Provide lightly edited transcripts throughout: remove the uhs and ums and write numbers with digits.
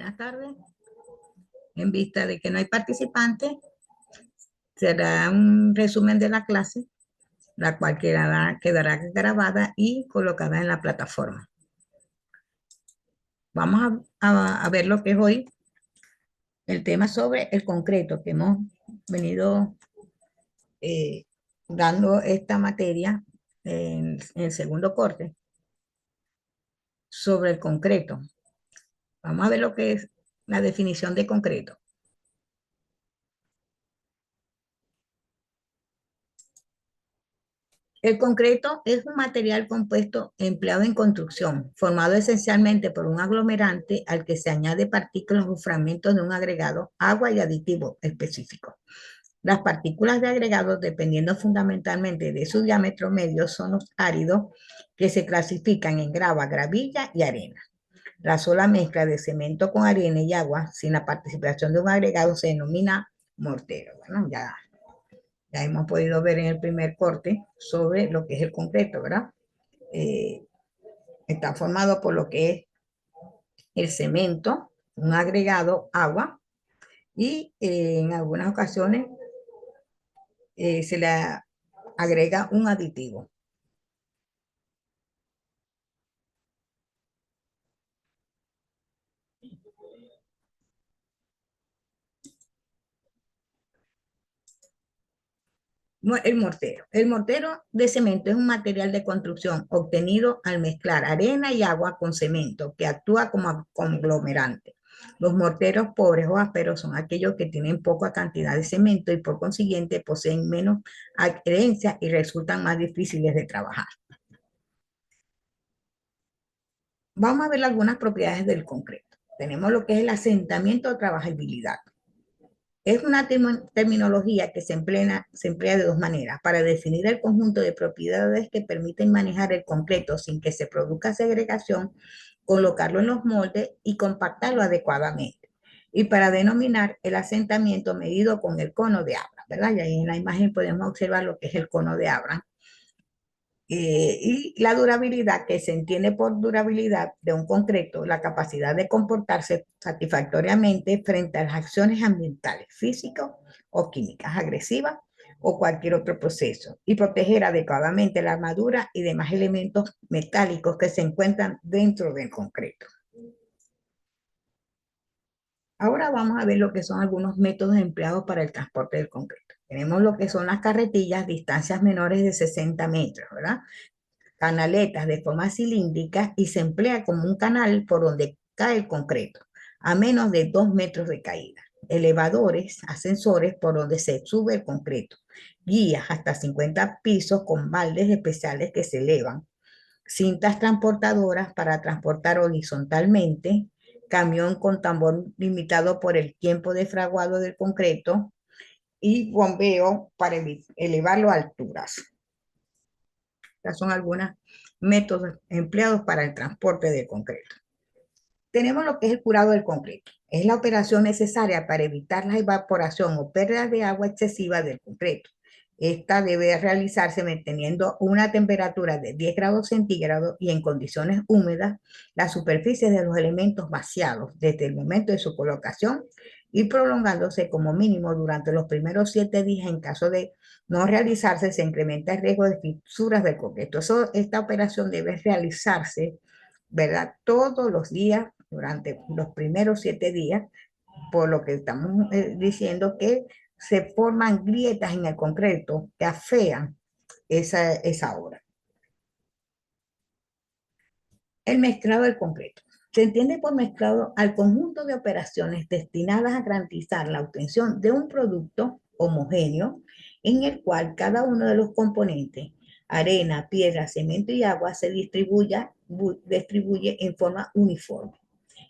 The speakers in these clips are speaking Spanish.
Buenas tardes. En vista de que no hay participantes, será un resumen de la clase, la cual quedará grabada y colocada en la plataforma. Vamos a ver lo que es hoy el tema sobre el concreto, que hemos venido dando esta materia en el segundo corte sobre el concreto. Vamos a ver lo que es la definición de concreto. El concreto es un material compuesto empleado en construcción, formado esencialmente por un aglomerante al que se añade partículas o fragmentos de un agregado, agua y aditivos específicos. Las partículas de agregado, dependiendo fundamentalmente de su diámetro medio, son los áridos, que se clasifican en grava, gravilla y arena. La sola mezcla de cemento con arena y agua, sin la participación de un agregado, se denomina mortero. Bueno, ya hemos podido ver en el primer corte sobre lo que es el concreto, ¿verdad? Eh, Está formado por lo que es el cemento, un agregado, agua, y en algunas ocasiones se le agrega un aditivo. El mortero. El mortero de cemento es un material de construcción obtenido al mezclar arena y agua con cemento, que actúa como conglomerante. Los morteros pobres o ásperos son aquellos que tienen poca cantidad de cemento y por consiguiente poseen menos adherencia y resultan más difíciles de trabajar. Vamos a ver algunas propiedades del concreto. Tenemos lo que es el asentamiento o trabajabilidad. Es una terminología que se emplea de dos maneras, para definir el conjunto de propiedades que permiten manejar el concreto sin que se produzca segregación, colocarlo en los moldes y compactarlo adecuadamente. Y para denominar el asentamiento medido con el cono de Abraham, ¿verdad? Y ahí en la imagen podemos observar lo que es el cono de Abraham. Y la durabilidad, que se entiende por durabilidad de un concreto, la capacidad de comportarse satisfactoriamente frente a las acciones ambientales, físicas o químicas agresivas o cualquier otro proceso, y proteger adecuadamente la armadura y demás elementos metálicos que se encuentran dentro del concreto. Ahora vamos a ver lo que son algunos métodos empleados para el transporte del concreto. Tenemos lo que son las carretillas, distancias menores de 60 metros, ¿verdad? Canaletas de forma cilíndrica y se emplea como un canal por donde cae el concreto, a menos de 2 metros de caída. Elevadores, ascensores por donde se sube el concreto. Guías hasta 50 pisos con baldes especiales que se elevan. Cintas transportadoras para transportar horizontalmente. Camión con tambor limitado por el tiempo de fraguado del concreto. Y bombeo para elevarlo a alturas. Estas son algunos métodos empleados para el transporte de concreto. Tenemos lo que es el curado del concreto. Es la operación necesaria para evitar la evaporación o pérdida de agua excesiva del concreto. Esta debe realizarse manteniendo una temperatura de 10 grados centígrados y en condiciones húmedas las superficies de los elementos vaciados desde el momento de su colocación y prolongándose como mínimo durante los primeros 7 días. En caso de no realizarse, se incrementa el riesgo de fisuras del concreto. Esta operación debe realizarse, ¿verdad?, todos los días durante los primeros 7 días, por lo que estamos diciendo que se forman grietas en el concreto que afean esa obra. El mezclado del concreto. Se entiende por mezclado al conjunto de operaciones destinadas a garantizar la obtención de un producto homogéneo en el cual cada uno de los componentes, arena, piedra, cemento y agua, se distribuye en forma uniforme.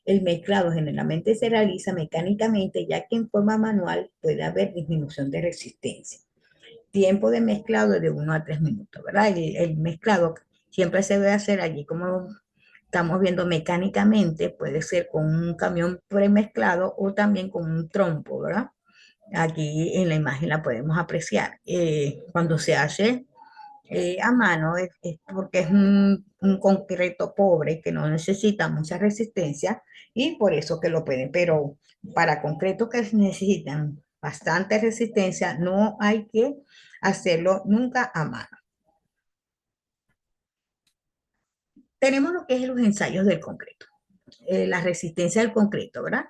El mezclado generalmente se realiza mecánicamente, ya que en forma manual puede haber disminución de resistencia. Tiempo de mezclado de 1 a 3 minutos, ¿verdad? El mezclado siempre se debe hacer allí como estamos viendo mecánicamente, puede ser con un camión premezclado o también con un trompo, ¿verdad? Aquí en la imagen la podemos apreciar. Cuando se hace a mano es porque es un concreto pobre que no necesita mucha resistencia y por eso que lo pueden, pero para concretos que necesitan bastante resistencia no hay que hacerlo nunca a mano. Tenemos lo que es los ensayos del concreto, la resistencia del concreto, ¿verdad?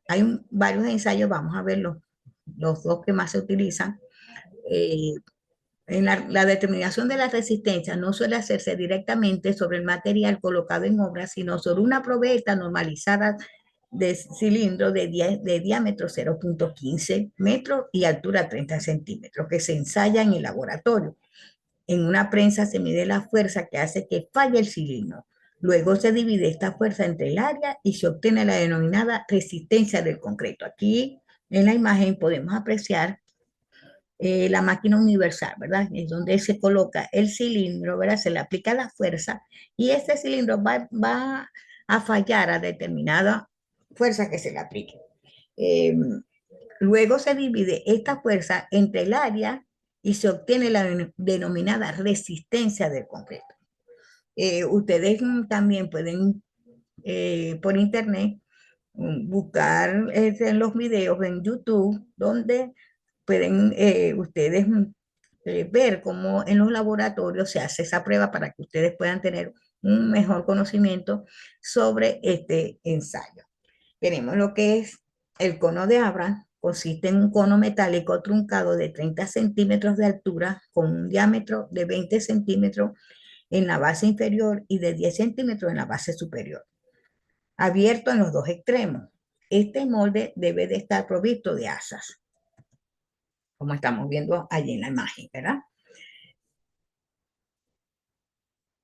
Hay varios ensayos, vamos a ver los dos que más se utilizan. Eh, En la determinación de la resistencia no suele hacerse directamente sobre el material colocado en obra, sino sobre una probeta normalizada de cilindro de diámetro 0,15 metros y altura 30 centímetros, que se ensaya en el laboratorio. En una prensa se mide la fuerza que hace que falle el cilindro. Luego se divide esta fuerza entre el área y se obtiene la denominada resistencia del concreto. Aquí en la imagen podemos apreciar la máquina universal, ¿verdad? Es donde se coloca el cilindro, ¿verdad? Se le aplica la fuerza y este cilindro va a fallar a determinada fuerza que se le aplique. Eh, Luego se divide esta fuerza entre el área y se obtiene la denominada resistencia del concreto. Ustedes también pueden por internet buscar en los videos en YouTube donde pueden ustedes ver cómo en los laboratorios se hace esa prueba para que ustedes puedan tener un mejor conocimiento sobre este ensayo. Tenemos lo que es el cono de Abraham, consiste en un cono metálico truncado de 30 centímetros de altura con un diámetro de 20 centímetros en la base inferior y de 10 centímetros en la base superior, abierto en los dos extremos. Este molde debe de estar provisto de asas, como estamos viendo allí en la imagen, ¿verdad?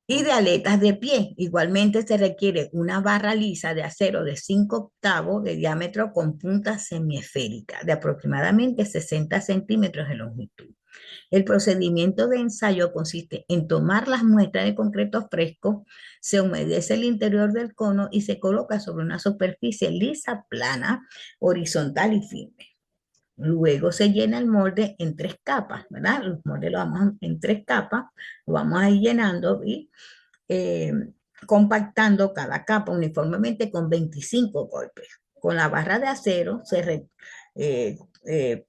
Y de aletas de pie. Igualmente se requiere una barra lisa de acero de 5 octavos de diámetro con punta semiesférica de aproximadamente 60 centímetros de longitud. El procedimiento de ensayo consiste en tomar las muestras de concreto fresco, se humedece el interior del cono y se coloca sobre una superficie lisa, plana, horizontal y firme. Luego se llena el molde en 3 capas, ¿verdad? Los moldes lo vamos en 3 capas, lo vamos a ir llenando y eh, compactando cada capa uniformemente con 25 golpes. Con la barra de acero eh, eh,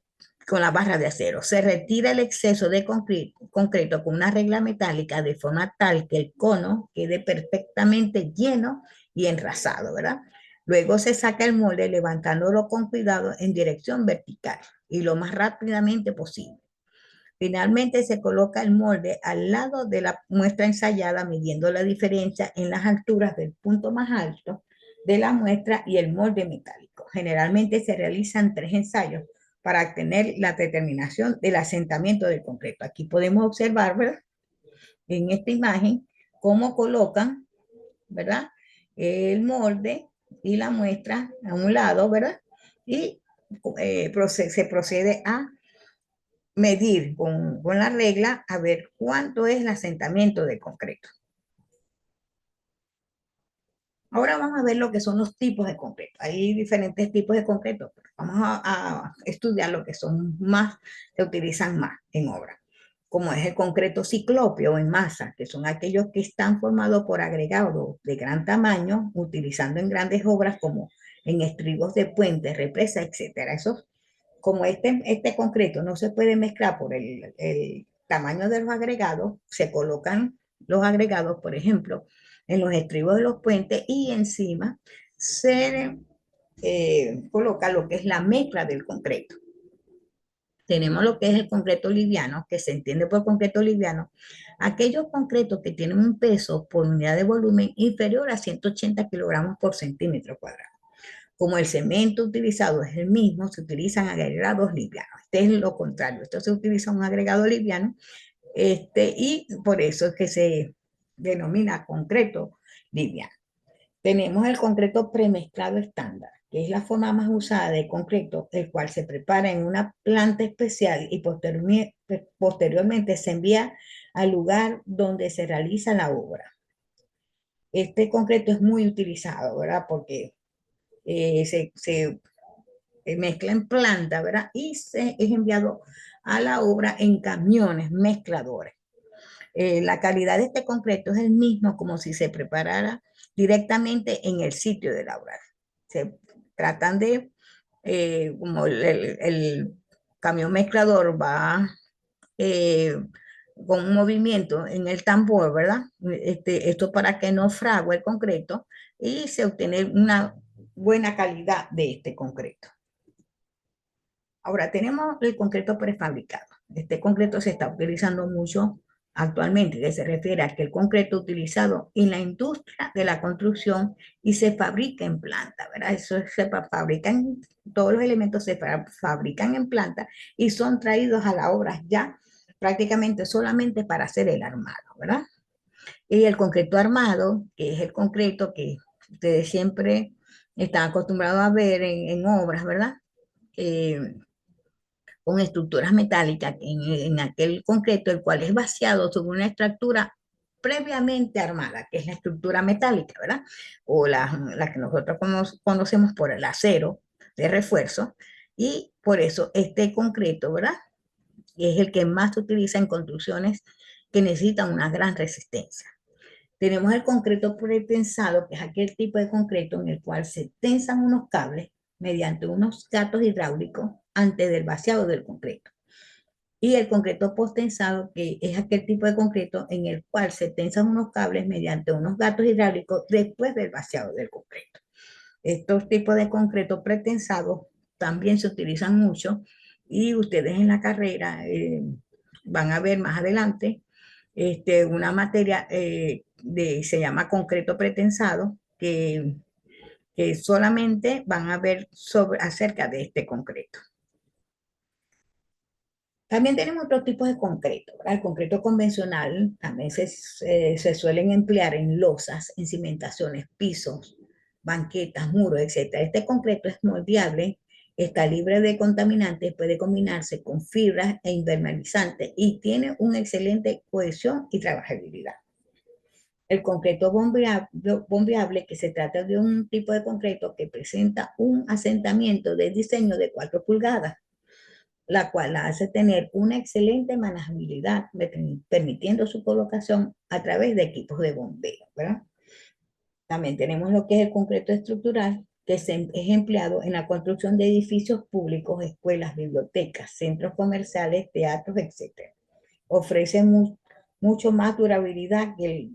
con la barra de acero. Se retira el exceso de concreto con una regla metálica de forma tal que el cono quede perfectamente lleno y enrasado, ¿verdad? Luego se saca el molde levantándolo con cuidado en dirección vertical y lo más rápidamente posible. Finalmente se coloca el molde al lado de la muestra ensayada, midiendo la diferencia en las alturas del punto más alto de la muestra y el molde metálico. Generalmente se realizan 3 ensayos para obtener la determinación del asentamiento del concreto. Aquí podemos observar, ¿verdad? En esta imagen, cómo colocan, ¿verdad? El molde y la muestra a un lado, ¿verdad? Y se procede a medir con la regla a ver cuánto es el asentamiento de concreto. Ahora vamos a ver lo que son los tipos de concreto. Hay diferentes tipos de concreto, pero vamos a estudiar lo que son más, se utilizan más en obra, como es el concreto ciclópeo en masa, que son aquellos que están formados por agregados de gran tamaño, utilizando en grandes obras como en estribos de puentes, represas, etcétera. Esos, como este concreto no se puede mezclar por el tamaño de los agregados, se colocan los agregados, por ejemplo, en los estribos de los puentes y encima se coloca lo que es la mezcla del concreto. Tenemos lo que es el concreto liviano, que se entiende por concreto liviano, aquellos concretos que tienen un peso por unidad de volumen inferior a 180 kilogramos por centímetro cuadrado. Como el cemento utilizado es el mismo, se utilizan agregados livianos. Este es lo contrario, esto se utiliza un agregado liviano y por eso es que se denomina concreto liviano. Tenemos el concreto premezclado estándar, que es la forma más usada de concreto, el cual se prepara en una planta especial y posteriormente se envía al lugar donde se realiza la obra. Este concreto es muy utilizado, ¿verdad? Porque se mezcla en planta, ¿verdad? Y se es enviado a la obra en camiones mezcladores. La calidad de este concreto es el mismo como si se preparara directamente en el sitio de la obra. Se tratan de, como el camión mezclador va eh, con un movimiento en el tambor, ¿verdad? Esto para que no frague el concreto y se obtiene una buena calidad de este concreto. Ahora tenemos el concreto prefabricado. Este concreto se está utilizando mucho actualmente, que se refiere a que el concreto utilizado en la industria de la construcción y se fabrica en planta, ¿verdad? Eso se fabrican, todos los elementos se fabrican en planta y son traídos a la obra ya prácticamente solamente para hacer el armado, ¿verdad? Y el concreto armado, que es el concreto que ustedes siempre están acostumbrados a ver en obras, ¿verdad? Eh, con estructuras metálicas en aquel concreto, el cual es vaciado sobre una estructura previamente armada, que es la estructura metálica, ¿verdad? O la que nosotros conocemos por el acero de refuerzo, y por eso este concreto, ¿verdad? Es el que más se utiliza en construcciones que necesitan una gran resistencia. Tenemos el concreto pretensado, que es aquel tipo de concreto en el cual se tensan unos cables mediante unos gatos hidráulicos antes del vaciado del concreto. Y el concreto posttensado, que es aquel tipo de concreto en el cual se tensan unos cables mediante unos gatos hidráulicos después del vaciado del concreto. Estos tipos de concreto pretensados también se utilizan mucho y ustedes en la carrera van a ver más adelante una materia se llama concreto pretensado que solamente van a ver acerca de este concreto. También tenemos otros tipos de concreto, ¿verdad? El concreto convencional también se suelen emplear en losas, en cimentaciones, pisos, banquetas, muros, etc. Este concreto es moldeable, está libre de contaminantes, puede combinarse con fibras e impermeabilizantes y tiene una excelente cohesión y trabajabilidad. El concreto bombeable, que se trata de un tipo de concreto que presenta un asentamiento de diseño de 4 pulgadas, la cual la hace tener una excelente manejabilidad, permitiendo su colocación a través de equipos de bombeo, ¿verdad? También tenemos lo que es el concreto estructural, que es empleado en la construcción de edificios públicos, escuelas, bibliotecas, centros comerciales, teatros, etc. Ofrece mucho más durabilidad que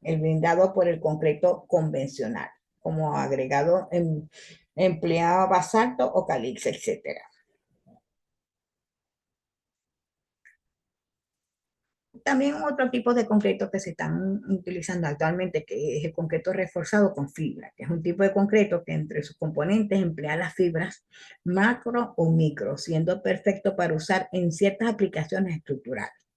el brindado por el concreto convencional, como agregado empleado basalto o calix, etc. También otro tipo de concreto que se están utilizando actualmente, que es el concreto reforzado con fibra, que es un tipo de concreto que entre sus componentes emplea las fibras macro o micro, siendo perfecto para usar en ciertas aplicaciones estructurales,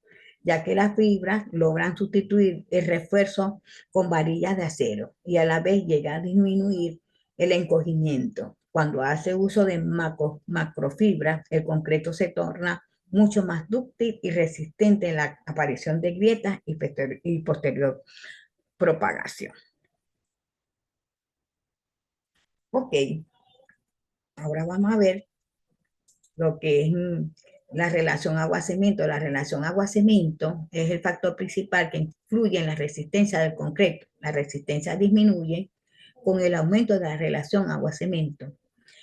ya que las fibras logran sustituir el refuerzo con varillas de acero y a la vez llega a disminuir el encogimiento. Cuando hace uso de macrofibras, el concreto se torna mucho más dúctil y resistente en la aparición de grietas y posterior propagación. Ok, ahora vamos a ver lo que es la relación agua-cemento. La relación agua-cemento es el factor principal que influye en la resistencia del concreto. La resistencia disminuye con el aumento de la relación agua-cemento.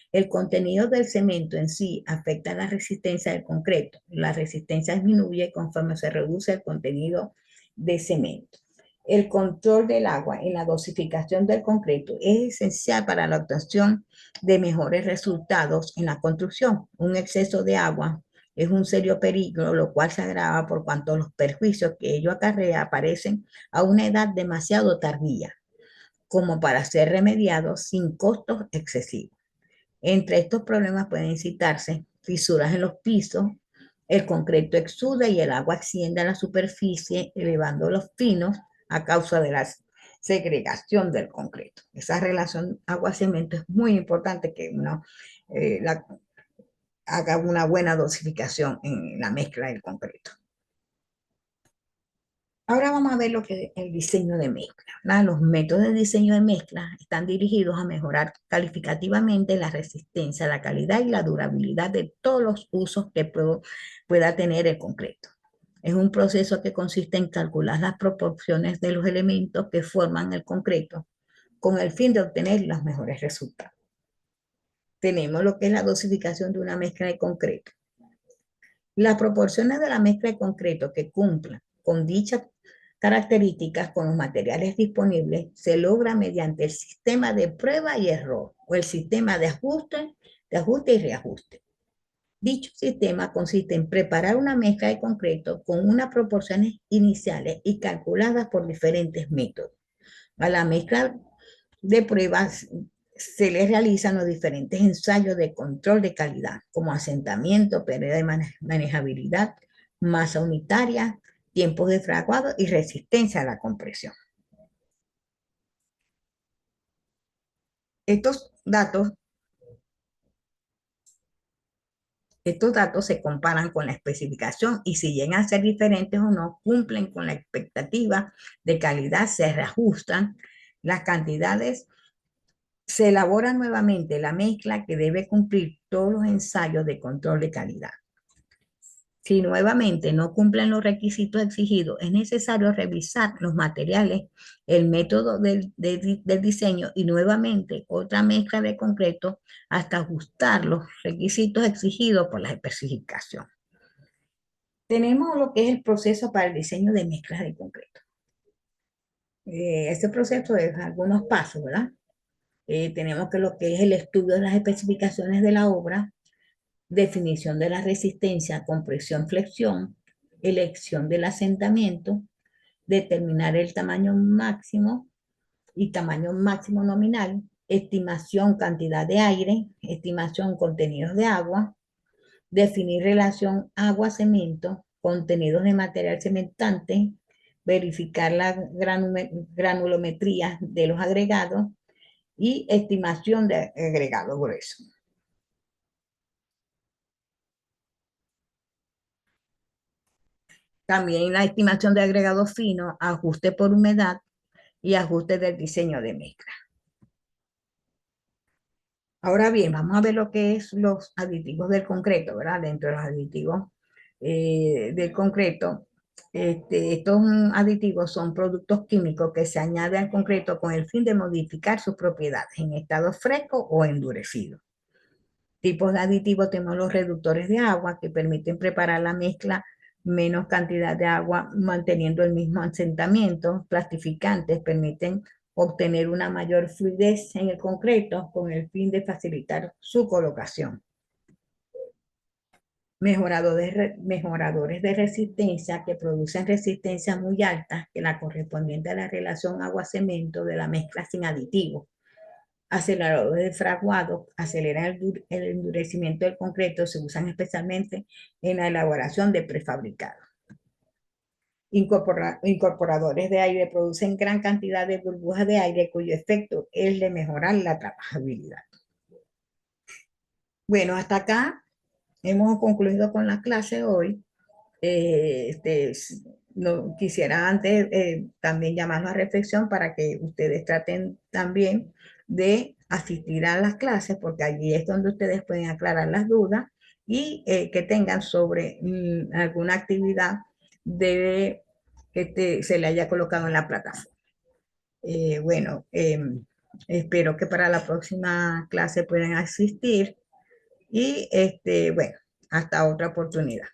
El contenido del cemento en sí afecta la resistencia del concreto. La resistencia disminuye conforme se reduce el contenido de cemento. El control del agua en la dosificación del concreto es esencial para la obtención de mejores resultados en la construcción. Un exceso de agua es un serio peligro, lo cual se agrava por cuanto los perjuicios que ello acarrea aparecen a una edad demasiado tardía, como para ser remediados sin costos excesivos. Entre estos problemas pueden citarse fisuras en los pisos, el concreto exuda y el agua asciende a la superficie, elevando los pinos a causa de la segregación del concreto. Esa relación agua-cemento es muy importante que uno haga una buena dosificación en la mezcla del concreto. Ahora vamos a ver lo que es el diseño de mezcla, ¿verdad? Los métodos de diseño de mezcla están dirigidos a mejorar calificativamente la resistencia, la calidad y la durabilidad de todos los usos que pueda tener el concreto. Es un proceso que consiste en calcular las proporciones de los elementos que forman el concreto con el fin de obtener los mejores resultados. Tenemos lo que es la dosificación de una mezcla de concreto. Las proporciones de la mezcla de concreto que cumplan con dichas características con los materiales disponibles se logra mediante el sistema de prueba y error o el sistema de ajuste y reajuste. Dicho sistema consiste en preparar una mezcla de concreto con unas proporciones iniciales y calculadas por diferentes métodos. A la mezcla de pruebas se le realizan los diferentes ensayos de control de calidad, como asentamiento, pérdida de manejabilidad, masa unitaria, tiempos de fraguado y resistencia a la compresión. Estos datos Estos datos se comparan con la especificación y si llegan a ser diferentes o no, cumplen con la expectativa de calidad, se reajustan las cantidades, se elabora nuevamente la mezcla que debe cumplir todos los ensayos de control de calidad. Si nuevamente no cumplen los requisitos exigidos, es necesario revisar los materiales, el método del diseño y nuevamente otra mezcla de concreto hasta ajustar los requisitos exigidos por la especificación. Tenemos lo que es el proceso para el diseño de mezclas de concreto. Este proceso es algunos pasos, ¿verdad? Tenemos que lo que es el estudio de las especificaciones de la obra, definición de la resistencia, compresión, flexión, elección del asentamiento, determinar el tamaño máximo y tamaño máximo nominal, estimación cantidad de aire, estimación contenidos de agua, definir relación agua-cemento, contenidos de material cementante, verificar la granulometría de los agregados y estimación de agregado grueso. También la estimación de agregado fino, ajuste por humedad y ajuste del diseño de mezcla. Ahora bien, vamos a ver lo que es los aditivos del concreto, ¿verdad? Dentro de los aditivos del concreto, estos aditivos son productos químicos que se añaden al concreto con el fin de modificar sus propiedades en estado fresco o endurecido. Tipos de aditivos tenemos los reductores de agua que permiten preparar la mezcla menos cantidad de agua manteniendo el mismo asentamiento. Plastificantes permiten obtener una mayor fluidez en el concreto con el fin de facilitar su colocación. Mejoradores de resistencia que producen resistencias muy altas que la correspondiente a la relación agua-cemento de la mezcla sin aditivos. Aceleradores de fraguado aceleran el endurecimiento del concreto, se usan especialmente en la elaboración de prefabricados. Incorporadores de aire producen gran cantidad de burbujas de aire cuyo efecto es de mejorar la trabajabilidad. Bueno, hasta acá hemos concluido con la clase hoy. No, quisiera antes también llamarlos a reflexión para que ustedes traten también de asistir a las clases, porque allí es donde ustedes pueden aclarar las dudas y que tengan sobre alguna actividad que se le haya colocado en la plataforma. Bueno, espero que para la próxima clase puedan asistir y bueno, hasta otra oportunidad.